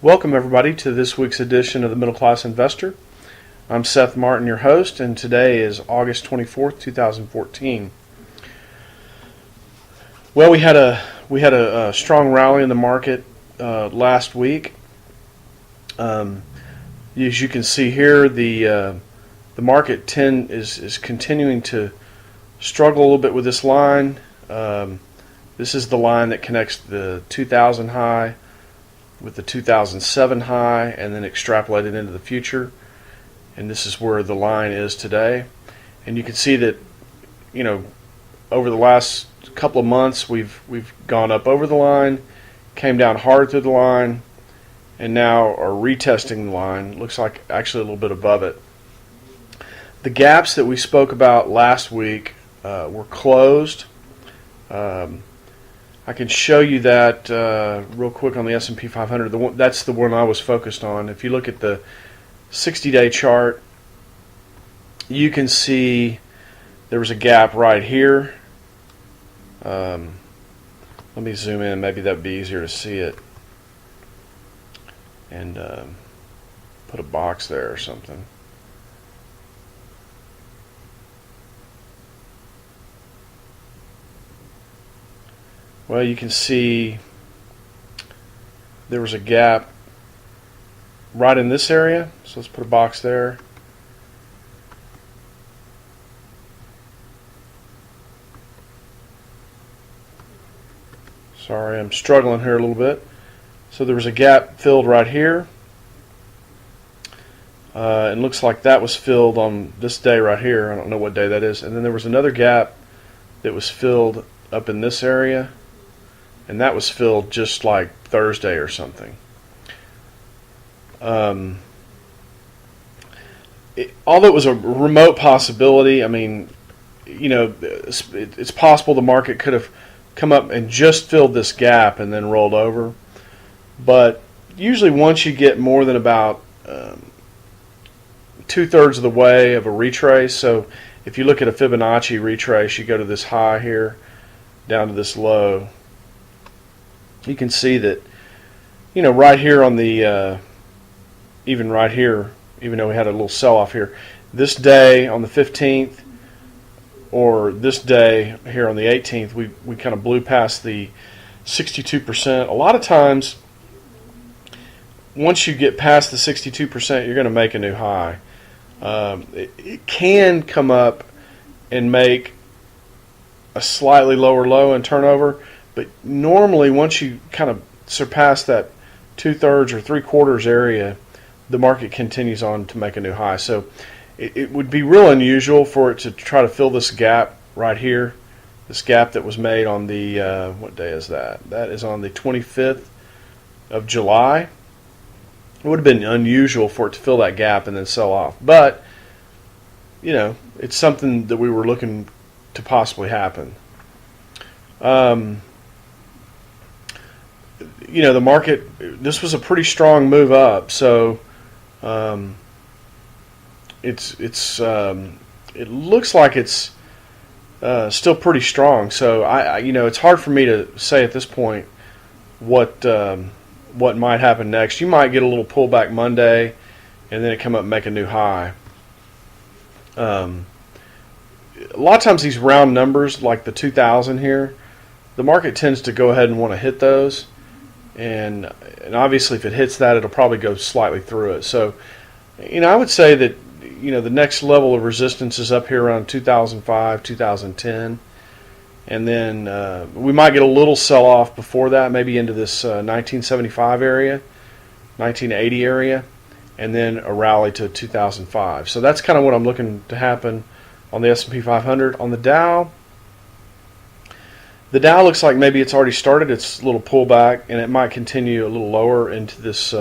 Welcome everybody to this week's edition of the Middle Class Investor. I'm Seth Martin, your host, and today is August 24th, 2014. Well, we had a strong rally in the market last week. As you can see here, the market is continuing to struggle a little bit with this line. This is the line that connects the 2000 high with the 2007 high and then extrapolated into the future. And this is where the line is today. And you can see that, over the last couple of months we've gone up over the line, came down hard through the line, and now are retesting the line. Looks like actually a little bit above it. The gaps that we spoke about last week were closed. I can show you that real quick on the S&P 500. That's the one I was focused on. If you look at the 60-day chart, you can see there was a gap right here. Let me zoom in. Maybe that would be easier to see it. And put a box there or something. Well, you can see there was a gap right in this area, so let's put a box there. Sorry, I'm struggling here a little bit. So there was a gap filled right here. It looks like that was filled on this day right here. I don't know what day that is. And then there was another gap that was filled up in this area. And that was filled just like Thursday or something. Although it was a remote possibility, I mean, it's possible the market could have come up and just filled this gap and then rolled over. But usually once you get more than about 2/3 of the way of a retrace, so if you look at a Fibonacci retrace, you go to this high here, down to this low, you can see that, right here on the, even right here, even though we had a little sell-off here, this day on the 15th, or this day here on the 18th, we kind of blew past the 62%. A lot of times, once you get past the 62%, you're going to make a new high. It can come up and make a slightly lower low and turnover. But normally, once you kind of surpass that 2/3 or 3/4 area, the market continues on to make a new high. So it would be real unusual for it to try to fill this gap right here, this gap that was made on the, what day is that? That is on the 25th of July. It would have been unusual for it to fill that gap and then sell off. But, it's something that we were looking to possibly happen. The market, this was a pretty strong move up, so it looks like it's still pretty strong. So it's hard for me to say at this point what might happen next. You might get a little pullback Monday, and then it come up and make a new high. A lot of times these round numbers, like the 2000 here, the market tends to go ahead and want to hit those. And obviously if it hits that, it'll probably go slightly through it. So, I would say that, the next level of resistance is up here around 2005, 2010. And then we might get a little sell-off before that, maybe into this 1975 area, 1980 area, and then a rally to 2005. So that's kind of what I'm looking to happen on the S&P 500. On the Dow, looks like maybe it's already started its little pullback, and it might continue a little lower into this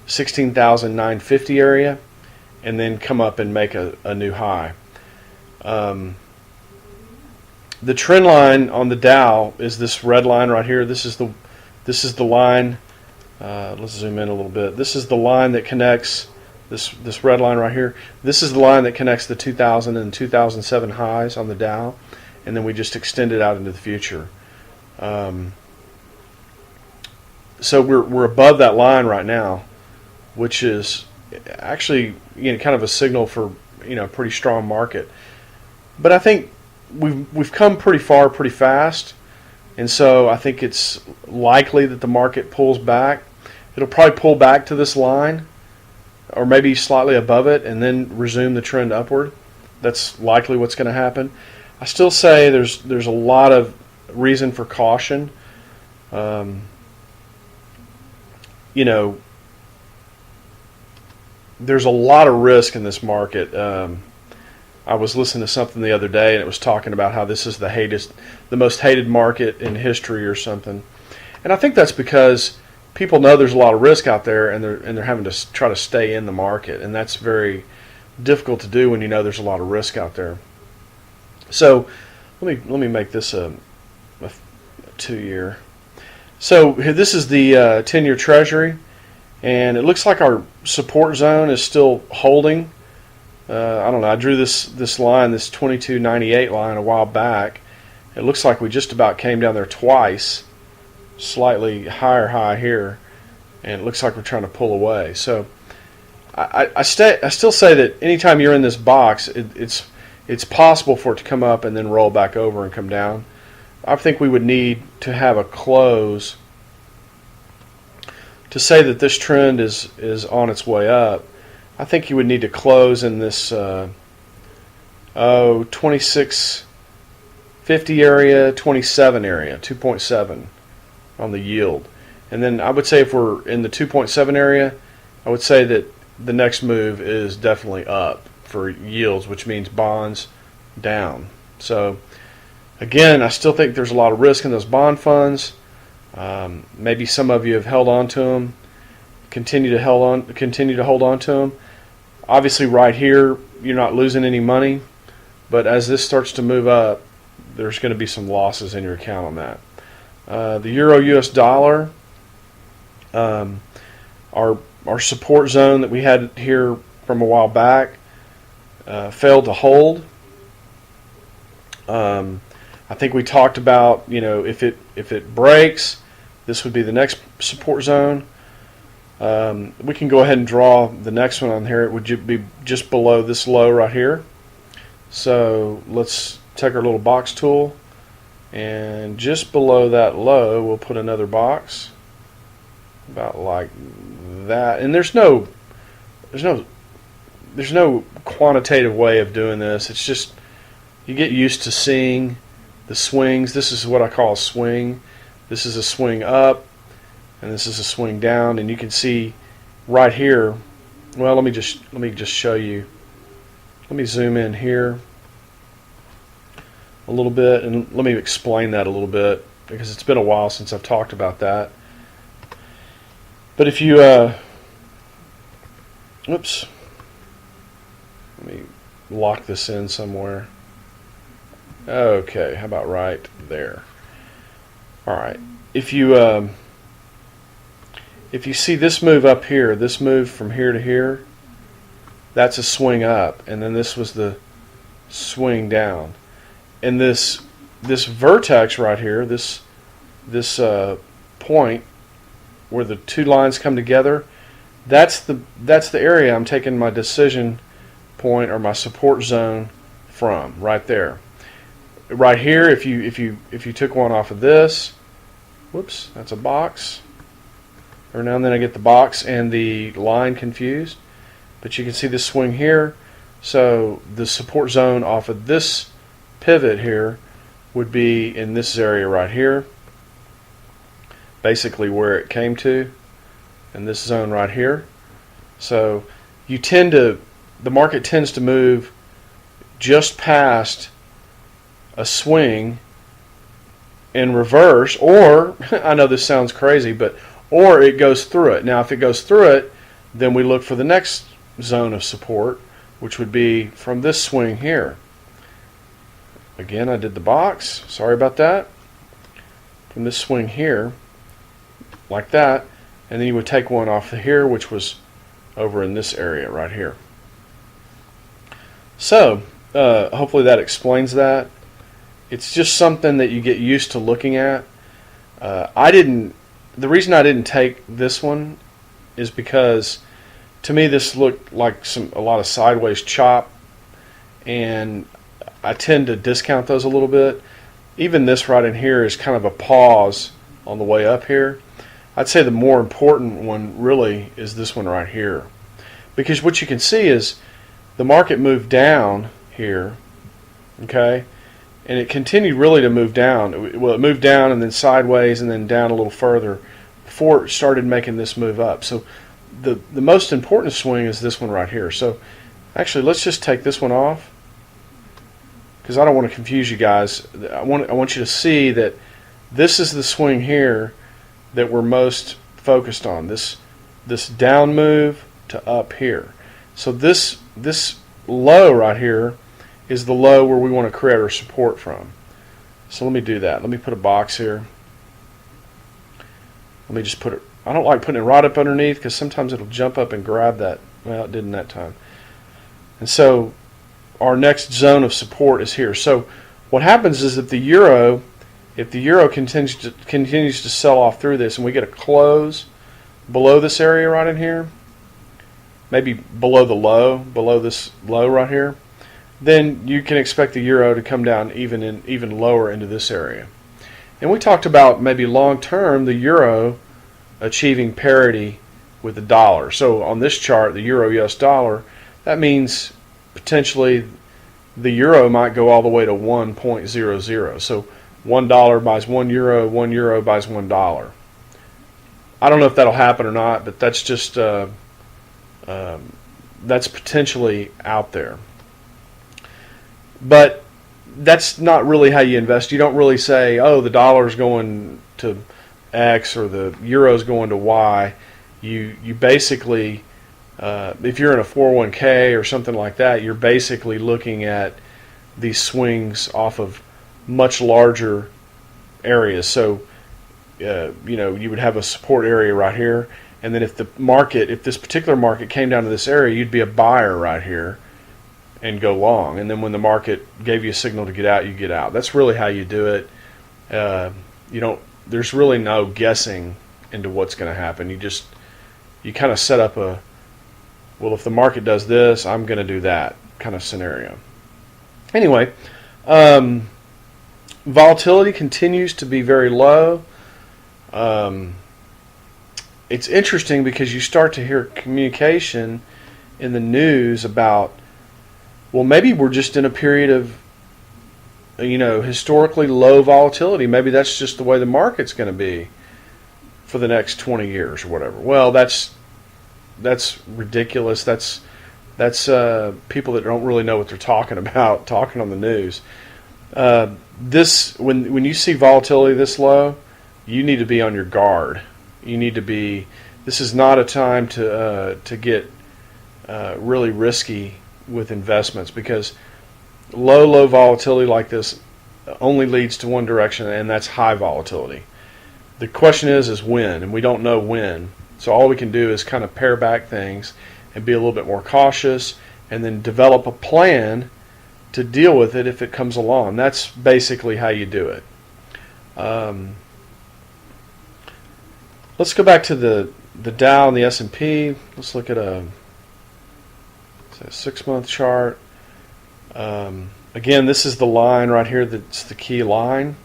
16,950 area, and then come up and make a new high. The trend line on the Dow is this red line right here. This is the line. Let's zoom in a little bit. This is the line that connects this red line right here. This is the line that connects the 2000 and 2007 highs on the Dow. And then we just extend it out into the future. So we're above that line right now, which is actually kind of a signal for a pretty strong market. But I think we've come pretty far pretty fast, and so I think it's likely that the market pulls back. It'll probably pull back to this line, or maybe slightly above it, and then resume the trend upward. That's likely what's going to happen. I still say there's a lot of reason for caution. There's a lot of risk in this market. I was listening to something the other day, and it was talking about how this is the most hated market in history or something. And I think that's because people know there's a lot of risk out there, and they're having to try to stay in the market, and that's very difficult to do when you know there's a lot of risk out there. So let me make this a 2-year. So this is the 10-year Treasury, and it looks like our support zone is still holding. I don't know. I drew this line, this 22.98 line, a while back. It looks like we just about came down there twice, slightly higher high here, and it looks like we're trying to pull away. So I still say that anytime you're in this box, it's possible for it to come up and then roll back over and come down. I think we would need to have a close to say that this trend is on its way up. I think you would need to close in this 2650 area, 27 area, 2.7 on the yield. And then I would say if we're in the 2.7 area, I would say that the next move is definitely up for yields, which means bonds down. So again, I still think there's a lot of risk in those bond funds. Maybe some of you have held on to them. Continue to hold on to them. Obviously, right here, you're not losing any money, but as this starts to move up, there's going to be some losses in your account on that. The Euro US dollar, our support zone that we had here from a while back failed to hold. I think we talked about, if it breaks, this would be the next support zone. We can go ahead and draw the next one on here. It would be just below this low right here. So let's take our little box tool, and just below that low we'll put another box about like that. And there's no quantitative way of doing this. It's just you get used to seeing the swings. This is what I call a swing. This is a swing up, and this is a swing down, and you can see right here. Well, let me just show you. Let me zoom in here a little bit, and let me explain that a little bit, because it's been a while since I've talked about that. But if you oops, let me lock this in somewhere. Okay, how about right there? All right. If you see this move up here, this move from here to here, that's a swing up, and then this was the swing down. And this vertex right here, this point where the two lines come together, that's the area I'm taking my decision point or my support zone from, right there. Right here, if you took one off of this, whoops, that's a box. Every now and then I get the box and the line confused, but you can see this swing here. So the support zone off of this pivot here would be in this area right here, basically where it came to, in this zone right here. So the market tends to move just past a swing in reverse, or I know this sounds crazy, or it goes through it. Now if it goes through it, then we look for the next zone of support, which would be from this swing here. Again, I did the box, sorry about that. From this swing here, like that, and then you would take one off of here, which was over in this area right here. So hopefully that explains that. It's just something that you get used to looking at. I didn't the reason I didn't take this one is because to me this looked like a lot of sideways chop, and I tend to discount those a little bit. Even this right in here is kind of a pause on the way up here. I'd say the more important one really is this one right here, because what you can see is the market moved down here, okay, and it continued really to move down. Well, it moved down and then sideways and then down a little further before it started making this move up. So the most important swing is this one right here. So actually, let's just take this one off, because I don't want to confuse you guys. I want you to see that this is the swing here that we're most focused on. This down move to up here. So this low right here is the low where we want to create our support from. So let me do that. Let me put a box here. Let me just put it. I don't like putting it right up underneath because sometimes it'll jump up and grab that. Well, it didn't that time. And so our next zone of support is here. So what happens is if the euro continues to sell off through this and we get a close below this area right in here, maybe below this low right here, then you can expect the euro to come down even lower into this area. And we talked about maybe long term the euro achieving parity with the dollar. So on this chart, the euro US dollar, that means potentially the euro might go all the way to 1.00. So $1 buys 1 euro, 1 euro buys $1. I don't know if that'll happen or not, but that's just that's potentially out there. But that's not really how you invest. You don't really say, oh, the dollar's going to X or the euro's going to Y. You basically, if you're in a 401k or something like that, you're basically looking at these swings off of much larger areas. So, you would have a support area right here, and then if this particular market came down to this area, you'd be a buyer right here and go long. And then when the market gave you a signal to get out, you get out. That's really how you do it. There's really no guessing into what's going to happen. You kind of set up if the market does this, I'm going to do that kind of scenario. Anyway, volatility continues to be very low. It's interesting because you start to hear communication in the news about, well, maybe we're just in a period of, historically low volatility. Maybe that's just the way the market's going to be for the next 20 years or whatever. Well, that's ridiculous. That's people that don't really know what they're talking about, talking on the news. When you see volatility this low, you need to be on your guard. You need to be. This is not a time to get really risky with investments, because low volatility like this only leads to one direction, and that's high volatility. The question is when, and we don't know when. So all we can do is kind of pare back things and be a little bit more cautious, and then develop a plan to deal with it if it comes along. That's basically how you do it. Let's go back to the Dow and the S&P. Let's look at a 6-month chart. Again, this is the line right here that's the key line.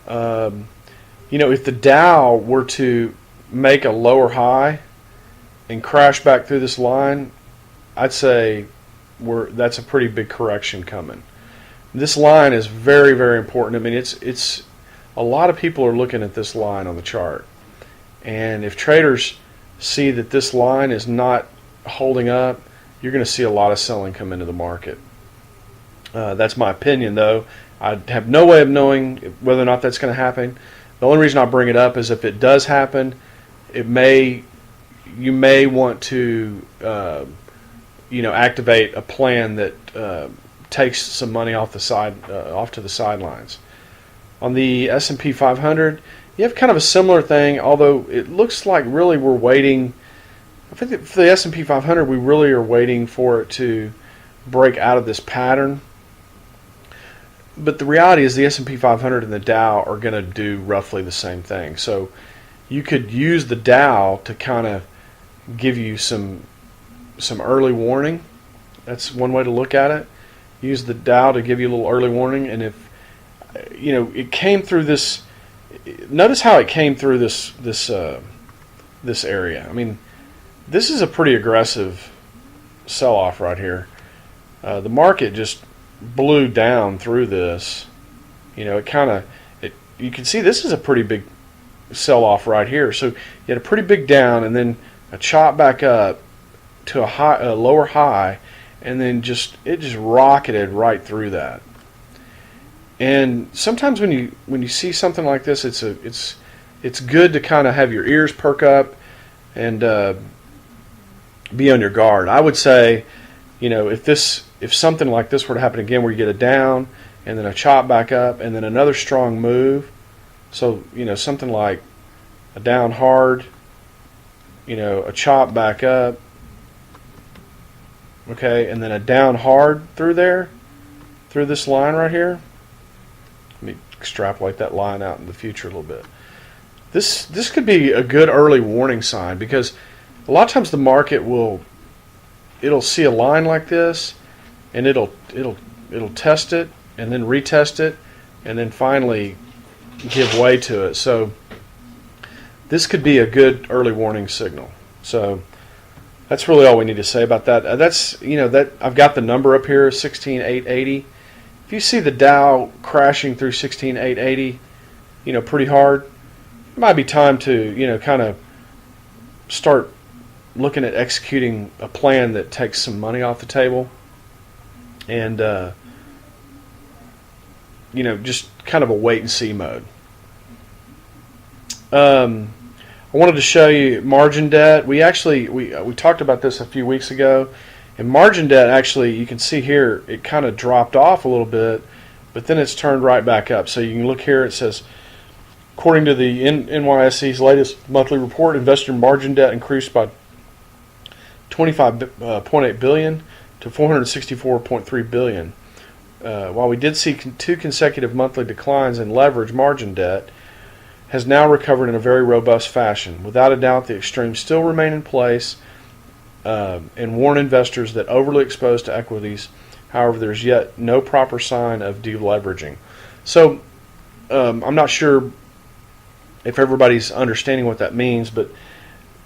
If the Dow were to make a lower high and crash back through this line, I'd say that's a pretty big correction coming. This line is very, very important. I mean, it's a lot of people are looking at this line on the chart, and if traders see that this line is not holding up, you're going to see a lot of selling come into the market. That's my opinion, though. I have no way of knowing whether or not that's going to happen. The only reason I bring it up is if it does happen, you may want to activate a plan that takes some money off to the sidelines. On the S&P 500, you have kind of a similar thing, although it looks like really we're waiting. I think that for the S&P 500, we really are waiting for it to break out of this pattern. But the reality is the S&P 500 and the Dow are going to do roughly the same thing. So you could use the Dow to kind of give you some early warning. That's one way to look at it. Use the Dow to give you a little early warning, and if it came through this. Notice how it came through this area. I mean, this is a pretty aggressive sell-off right here. The market just blew down through this. You can see this is a pretty big sell-off right here. So you had a pretty big down, and then a chop back up to a lower high, and then it just rocketed right through that. And sometimes when you see something like this, it's good to kind of have your ears perk up and be on your guard. I would say, if something like this were to happen again, where you get a down and then a chop back up and then another strong move, so something like a down hard, a chop back up, okay, and then a down hard through this line right here. Let me extrapolate that line out in the future a little bit. This could be a good early warning sign, because a lot of times the market it'll see a line like this, and it'll test it and then retest it and then finally give way to it. So this could be a good early warning signal. So that's really all we need to say about that. That I've got the number up here, 16,880. If you see the Dow crashing through 16,880, pretty hard, it might be time to, kind of start looking at executing a plan that takes some money off the table, and, just kind of a wait and see mode. I wanted to show you margin debt. We talked about this a few weeks ago. And margin debt, actually, you can see here, it kind of dropped off a little bit, but then it's turned right back up. So you can look here, it says, according to the NYSE's latest monthly report, investor margin debt increased by $25.8 billion to $464.3 billion. While we did see two consecutive monthly declines in leverage, margin debt has now recovered in a very robust fashion. Without a doubt, the extremes still remain in place, and warn investors that overly exposed to equities. However, there's yet no proper sign of deleveraging. So I'm not sure if everybody's understanding what that means, but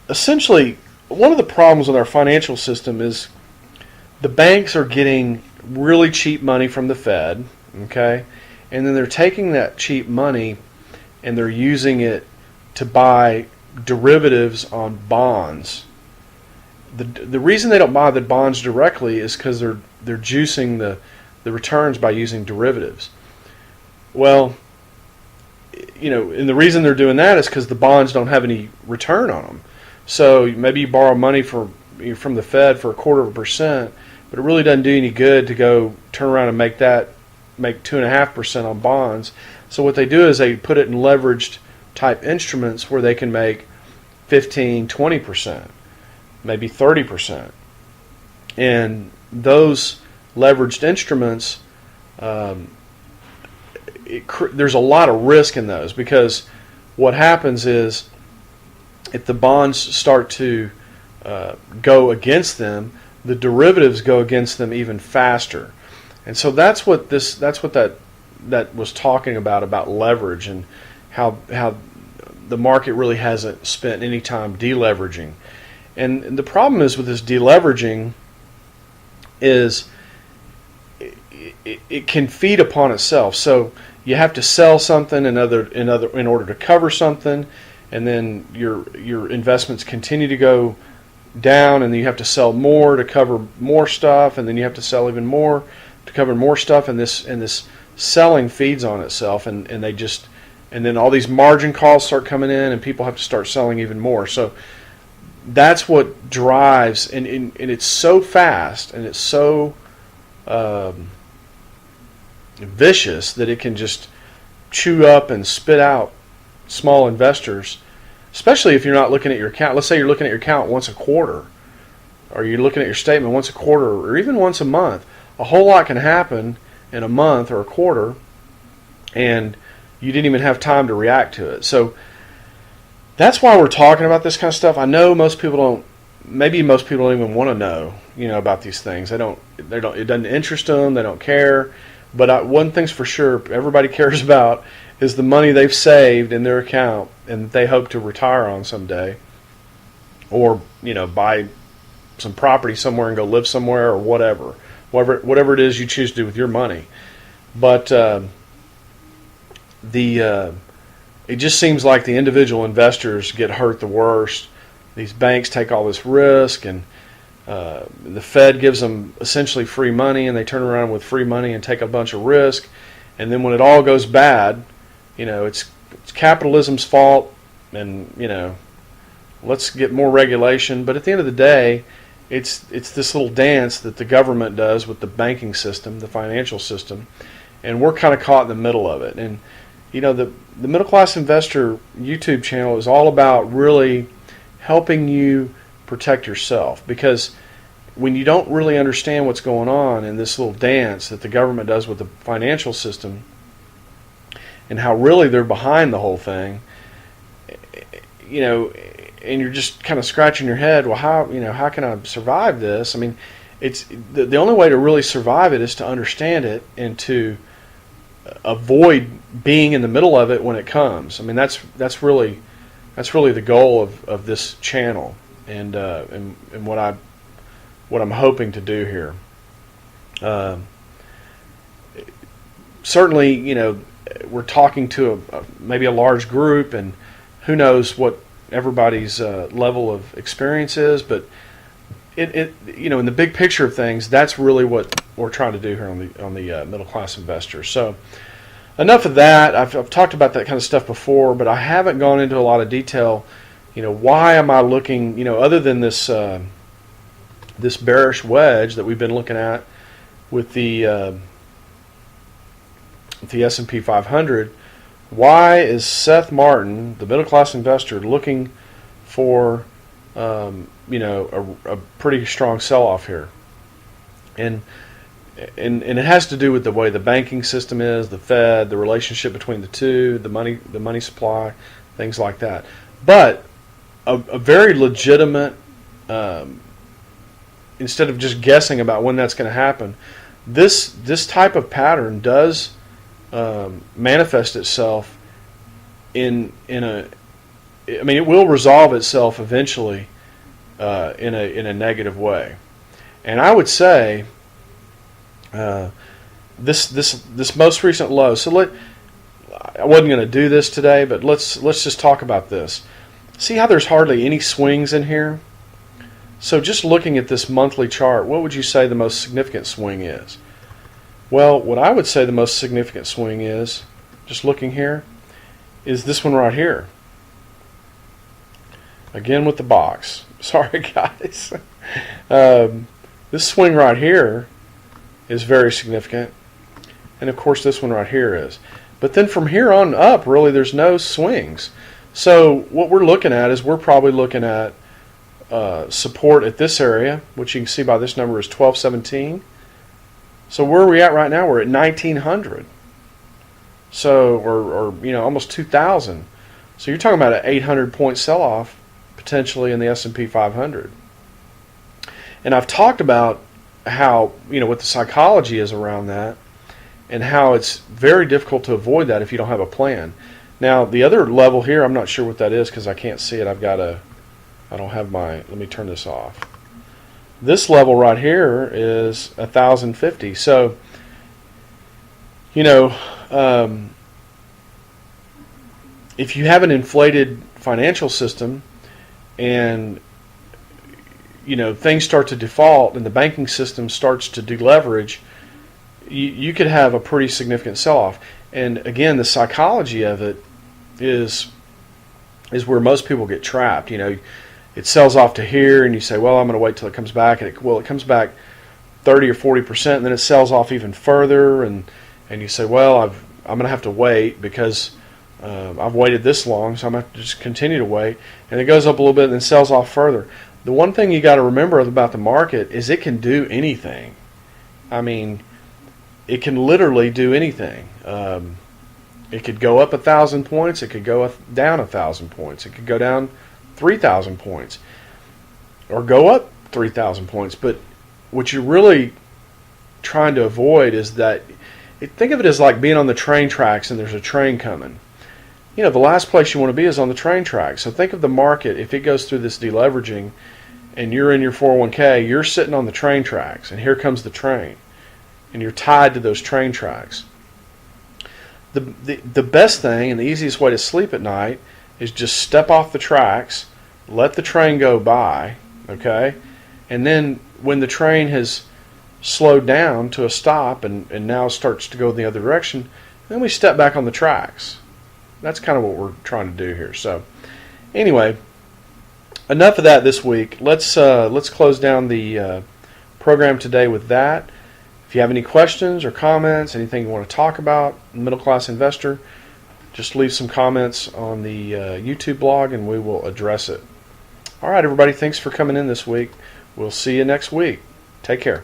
essentially one of the problems with our financial system is the banks are getting really cheap money from the Fed, okay? And then they're taking that cheap money and they're using it to buy derivatives on bonds. The reason they don't buy the bonds directly is because they're juicing the returns by using derivatives. Well, and the reason they're doing that is because the bonds don't have any return on them. So maybe you borrow money from the Fed for 0.25%, but it really doesn't do any good to go turn around and make 2.5% on bonds. So what they do is they put it in leveraged type instruments where they can make 15, 20%. Maybe 30%. And those leveraged instruments, there's a lot of risk in those, because what happens is if the bonds start to go against them, the derivatives go against them even faster. And so that's what that was talking about leverage, and how the market really hasn't spent any time deleveraging. And the problem is with this deleveraging is it can feed upon itself. So you have to sell something in order to cover something, and then your investments continue to go down, and then you have to sell more to cover more stuff, and then you have to sell even more to cover more stuff, and this selling feeds on itself, and then all these margin calls start coming in, and people have to start selling even more. So that's what drives, and it's so fast and it's so vicious that it can just chew up and spit out small investors, especially if you're not looking at your account. Let's say you're looking at your account once a quarter, or you're looking at your statement once a quarter, or even once a month. A whole lot can happen in a month or a quarter, and you didn't even have time to react to it. So that's why we're talking about this kind of stuff. I know most people don't. Maybe most people don't even want to know, about these things. They don't. They don't. It doesn't interest them. They don't care. But one thing's for sure, everybody cares about is the money they've saved in their account and they hope to retire on someday, or buy some property somewhere and go live somewhere, or whatever it is you choose to do with your money. But it just seems like the individual investors get hurt the worst. These banks take all this risk, and the Fed gives them essentially free money, and they turn around with free money and take a bunch of risk. And then when it all goes bad, it's capitalism's fault, and let's get more regulation. But at the end of the day, it's this little dance that the government does with the banking system, the financial system, and we're kind of caught in the middle of it. And the Middle Class Investor YouTube channel is all about really helping you protect yourself, because when you don't really understand what's going on in this little dance that the government does with the financial system and how really they're behind the whole thing, and you're just kind of scratching your head, well, how can I survive this? I mean, it's the only way to really survive it is to understand it and to avoid being in the middle of it when it comes. I mean, that's really the goal of this channel, and what I'm hoping to do here. Certainly, we're talking to maybe a large group, and who knows what everybody's level of experience is, but it in the big picture of things, that's really what we're trying to do here on the Middle Class Investor. So enough of that. I've talked about that kind of stuff before, but I haven't gone into a lot of detail. Why am I looking? Other than this this bearish wedge that we've been looking at with the S&P 500. Why is Seth Martin, the Middle Class Investor, looking for a pretty strong sell-off here? And it has to do with the way the banking system is, the Fed, the relationship between the two, the money supply, things like that. But a very legitimate, instead of just guessing about when that's going to happen, this type of pattern does manifest itself in a. I mean, it will resolve itself eventually in a negative way, and I would say this most recent low. So I wasn't going to do this today, but let's just talk about this. See how there's hardly any swings in here? So just looking at this monthly chart, what would you say the most significant swing is? Well, what I would say the most significant swing is, just looking here, is this one right here. Again with the box. Sorry, guys. This swing right here is very significant. And, of course, this one right here is. But then from here on up, really, there's no swings. So what we're looking at is we're probably looking at support at this area, which you can see by this number is 1217. So where are we at right now? We're at 1900. So, or almost 2000. So you're talking about an 800-point sell-off potentially in the S&P 500. And I've talked about how, what the psychology is around that, and how it's very difficult to avoid that if you don't have a plan. Now, the other level here, I'm not sure what that is because I can't see it. I don't have let me turn this off. This level right here is 1,050. So, if you have an inflated financial system and, things start to default and the banking system starts to deleverage, you could have a pretty significant sell-off. And again, the psychology of it is where most people get trapped. It sells off to here, and you say, well, I'm going to wait till it comes back. And it comes back 30 or 40%, and then it sells off even further. And you say, well, I'm going to have to wait because I've waited this long, so I'm going to have to just continue to wait. And it goes up a little bit and then sells off further. The one thing you got to remember about the market is it can do anything. I mean, it can literally do anything. It could go up 1,000 points. It could go down 1,000 points. It could go down 3,000 points, or go up 3,000 points. But what you're really trying to avoid is that, think of it as like being on the train tracks and there's a train coming. The last place you want to be is on the train tracks. So think of the market, if it goes through this deleveraging and you're in your 401k, you're sitting on the train tracks and here comes the train and you're tied to those train tracks. The best thing and the easiest way to sleep at night is just step off the tracks, let the train go by, okay? And then when the train has slowed down to a stop and now starts to go in the other direction, then we step back on the tracks. That's kind of what we're trying to do here. So anyway, enough of that this week. Let's close down the program today with that. If you have any questions or comments, anything you want to talk about, Middle Class Investor, just leave some comments on the YouTube blog and we will address it. All right, everybody, thanks for coming in this week. We'll see you next week. Take care.